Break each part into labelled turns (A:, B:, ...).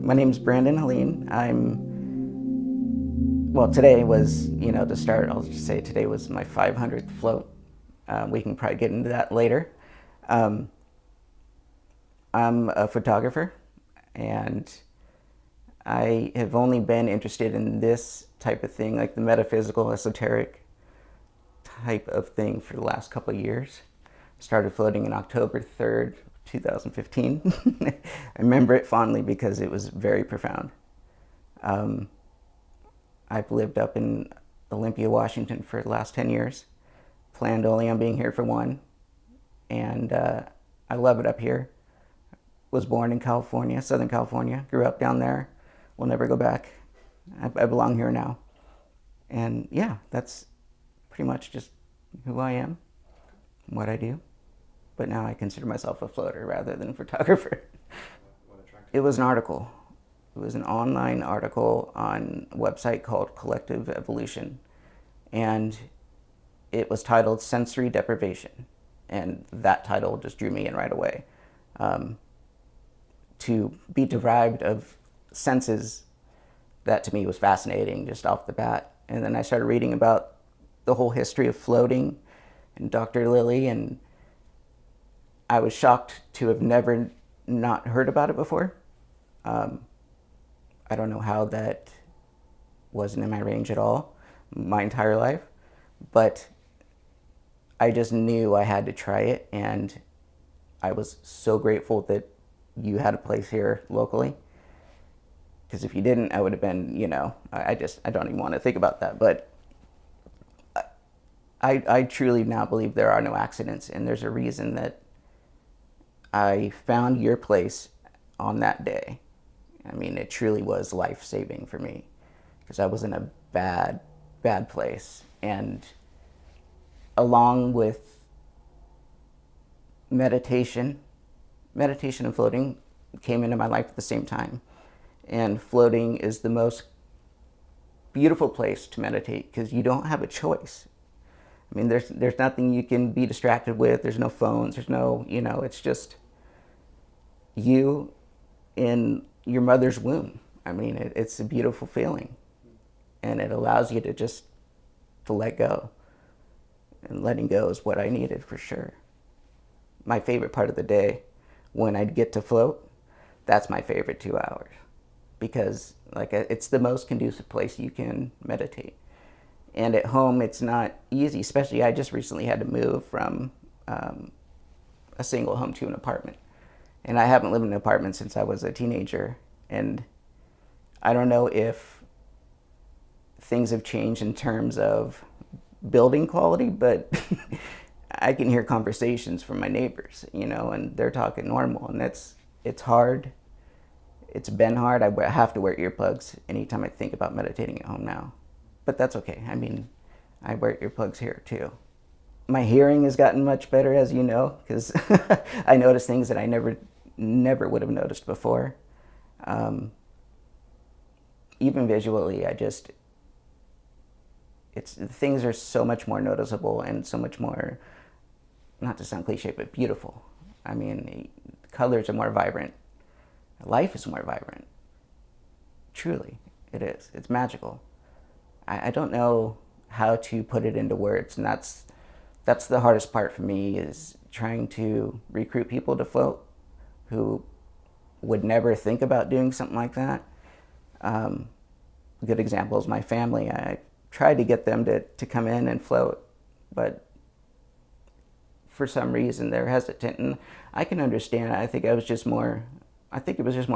A: My name's Brandon Helin. Well, today was, to start, I'll just say today was my 500th float. We can probably get into that later. Um, I'm a photographer, and I have only been interested in this type of thing, like the metaphysical, esoteric type of thing, for the last couple of years. Started floating in October 3rd, 2015. I remember it fondly because it was very profound. Um, I've lived up in Olympia, Washington for the last 10 years. Planned only on being here for one. And I love it up here. Was born in California, Southern California. Grew up down there. Will never go back. I belong here now. And yeah, that's pretty much just who I am, what I do. But now I consider myself a floater rather than a photographer. It was an article. It was an online article on a website called Collective Evolution. And it was titled Sensory Deprivation. And that title just drew me in right away. To be deprived of senses, that to me was fascinating just off the bat. And then I started reading about the whole history of floating and Dr. Lilly, and I was shocked to have never not heard about it before. I don't know how that wasn't in my range at all my entire life, but I just knew I had to try it, and I was so grateful that you had a place here locally. Because if you didn't, I would have been, I don't even want to think about that. But I truly now believe there are no accidents, and there's a reason that I found your place on that day. I mean, it truly was life-saving for me, because I was in a bad, bad place. And along with meditation and floating came into my life at the same time. And floating is the most beautiful place to meditate because you don't have a choice. I mean, there's nothing you can be distracted with. There's no phones. There's no, it's just you in your mother's womb. I mean, it's a beautiful feeling, and it allows you to let go. And letting go is what I needed for sure. My favorite part of the day, when I get to float, that's my favorite 2 hours, because it's the most conducive place you can meditate. And at home, it's not easy, especially I just recently had to move from a single home to an apartment. And I haven't lived in an apartment since I was a teenager. And I don't know if things have changed in terms of building quality, but I can hear conversations from my neighbors, and they're talking normal. And it's hard. It's been hard. I have to wear earplugs anytime I think about meditating at home now. But that's okay. I mean, I wear earplugs here too. My hearing has gotten much better, as you know, because I notice things that I never would have noticed before. Even visually, things are so much more noticeable and so much more, not to sound cliche, but beautiful. I mean, colors are more vibrant. Life is more vibrant. Truly, it is. It's magical. I don't know how to put it into words, and that's the hardest part for me, is trying to recruit people to float who would never think about doing something like that. A good example is my family. I tried to get them to come in and float, but for some reason they're hesitant, and I can understand. I think it was just more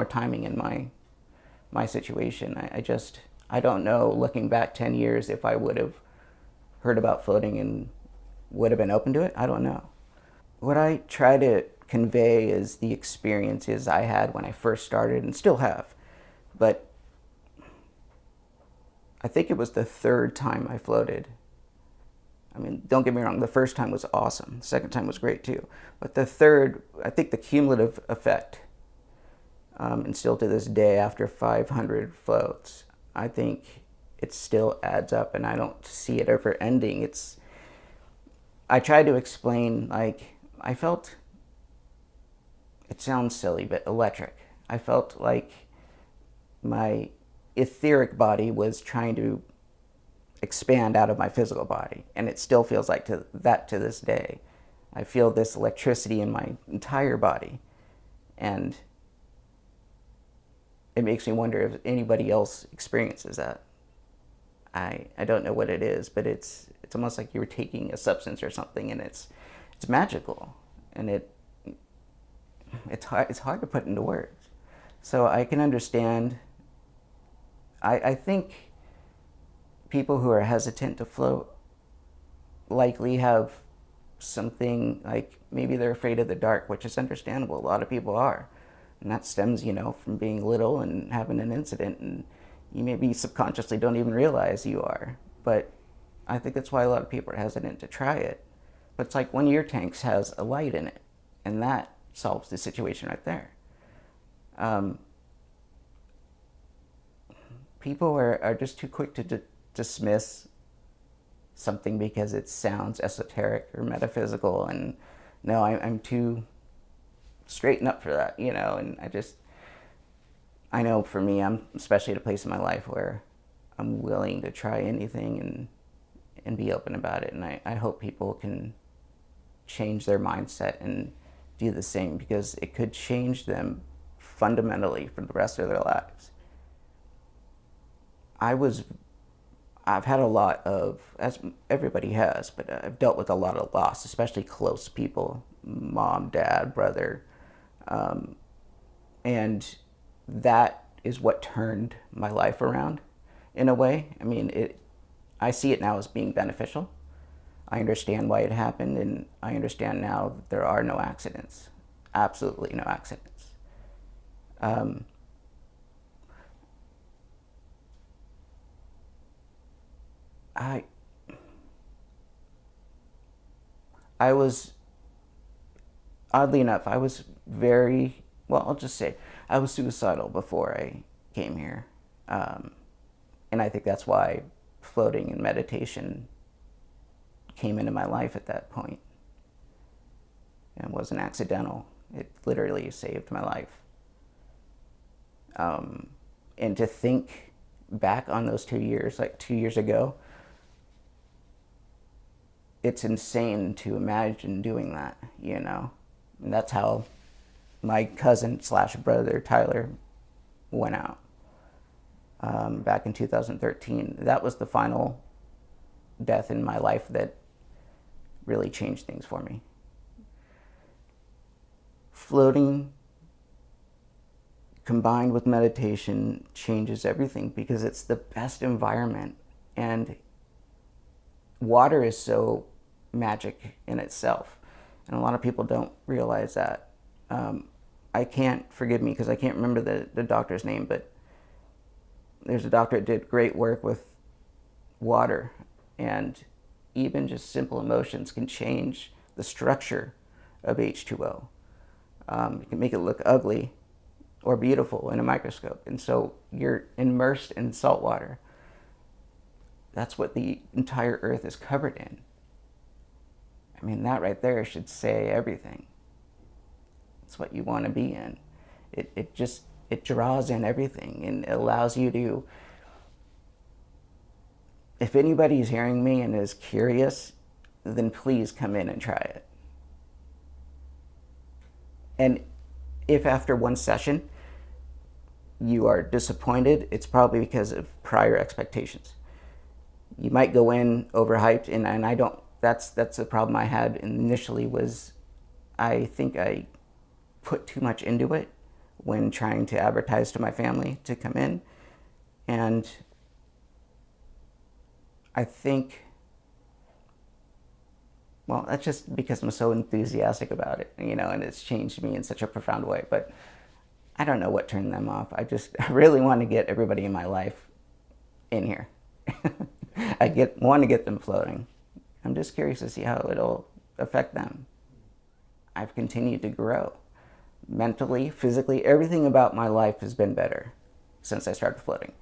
A: timing in my situation. I don't know, looking back 10 years, if I would have heard about floating and would have been open to it. I don't know. What I try to convey is the experiences I had when I first started, and still have. But I think it was the third time I floated. I mean, don't get me wrong, the first time was awesome. The second time was great too. But the third, I think the cumulative effect, and still to this day, after 500 floats, I think it still adds up, and I don't see it ever ending. I tried to explain, I felt, it sounds silly, but electric. I felt like my etheric body was trying to expand out of my physical body, and it still feels like that to this day. I feel this electricity in my entire body, and it makes me wonder if anybody else experiences that. I don't know what it is, but it's almost like you were taking a substance or something, and it's magical, and it's hard to put into words. So I can understand. I think people who are hesitant to float likely have something, like maybe they're afraid of the dark, which is understandable. A lot of people are. And that stems, from being little and having an incident, and you maybe subconsciously don't even realize you are. But I think that's why a lot of people are hesitant to try it. But it's like one of your tanks has a light in it, and that solves the situation right there. People are just too quick to dismiss something because it sounds esoteric or metaphysical, and no, I'm too straighten up for that, and I know for me, I'm especially at a place in my life where I'm willing to try anything and be open about it, and I hope people can change their mindset and do the same, because it could change them fundamentally for the rest of their lives. I've had a lot of, as everybody has, but I've dealt with a lot of loss, especially close people, mom, dad, brother, and that is what turned my life around in a way. I mean, I see it now as being beneficial. I understand why it happened, and I understand now that there are no accidents, absolutely no accidents. I was, oddly enough, I was very, well, I'll just say, I was suicidal before I came here. And I think that's why floating and meditation came into my life at that point. And it wasn't accidental. It literally saved my life. And to think back on those 2 years, like 2 years ago, it's insane to imagine doing that, And that's how my cousin / brother, Tyler, went out back in 2013. That was the final death in my life that really changed things for me. Floating combined with meditation changes everything, because it's the best environment, and water is so magic in itself, and a lot of people don't realize that. I can't, forgive me because I can't remember the doctor's name, but there's a doctor that did great work with water, and even just simple emotions can change the structure of H2O. You can make it look ugly or beautiful in a microscope, and so you're immersed in salt water. That's what the entire earth is covered in. I mean, that right there should say everything. It's what you want to be in. It draws in everything, and it allows you to, if anybody's hearing me and is curious, then please come in and try it. And if after one session you are disappointed, it's probably because of prior expectations. You might go in overhyped, and I don't, that's the problem I had initially, was I think I put too much into it when trying to advertise to my family to come in. And I think, well, that's just because I'm so enthusiastic about it, and it's changed me in such a profound way. But I don't know what turned them off. I really want to get everybody in my life in here. I want to get them floating. I'm just curious to see how it'll affect them. I've continued to grow. Mentally, physically, everything about my life has been better since I started floating.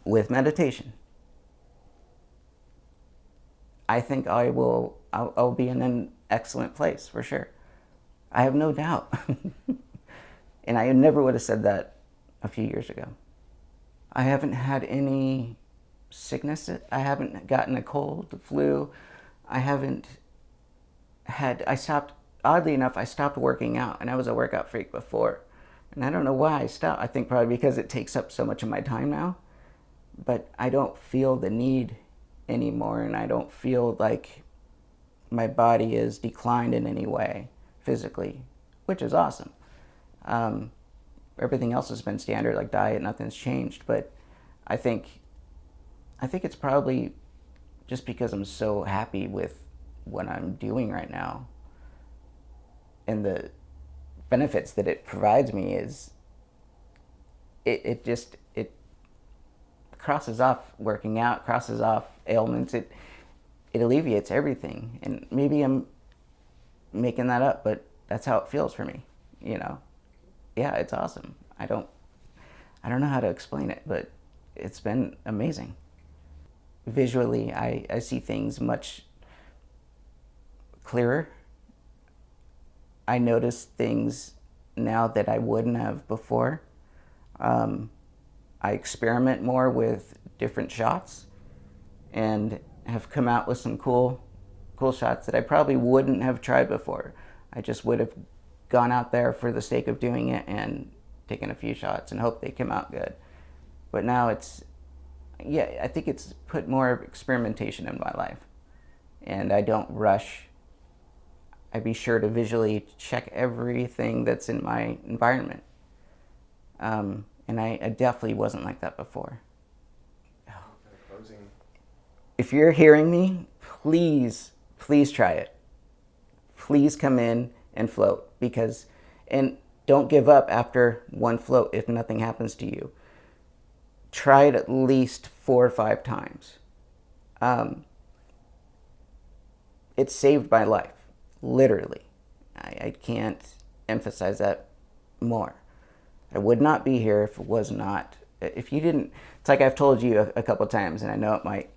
A: With meditation, I think I'll be in an excellent place for sure. I have no doubt. And I never would have said that a few years ago. I haven't had any sickness. I haven't gotten a cold, the flu. I haven't I stopped, oddly enough, I stopped working out, and I was a workout freak before. And I don't know why I stopped. I think probably because it takes up so much of my time now. But I don't feel the need anymore, and I don't feel like my body is declined in any way physically, which is awesome. Everything else has been standard, like diet, nothing's changed. But I think it's probably just because I'm so happy with what I'm doing right now, and the benefits that it provides me is it crosses off working out, crosses off ailments. It alleviates everything. And maybe I'm making that up, but that's how it feels for me, you know. Yeah, it's awesome. I don't know how to explain it, but it's been amazing. Visually, I see things much clearer. I notice things now that I wouldn't have before. I experiment more with different shots and have come out with some cool shots that I probably wouldn't have tried before. I just would have gone out there for the sake of doing it and taken a few shots and hope they come out good. But now I think it's put more experimentation in my life. And I don't rush. I be sure to visually check everything that's in my environment. And I definitely wasn't like that before. If you're hearing me, please try it. Please come in and float, and don't give up after one float if nothing happens to you. Try it at least 4 or 5 times. It saved my life, literally. I can't emphasize that more. I would not be here if it was not. If you didn't, it's like I've told you a couple times, and I know it might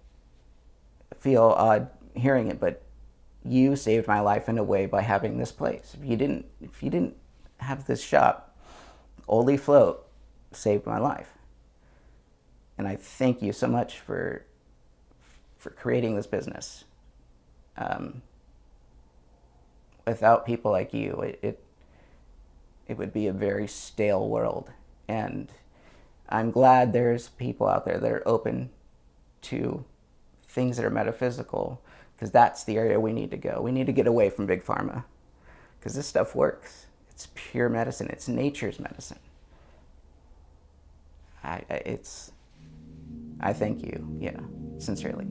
A: feel odd hearing it, but you saved my life in a way by having this place. If you didn't have this shop, Oldie Float saved my life. And I thank you so much for creating this business. Without people like you, it would be a very stale world. And I'm glad there's people out there that are open to things that are metaphysical, because that's the area we need to go. We need to get away from Big Pharma, because this stuff works. It's pure medicine. It's nature's medicine. I thank you, sincerely.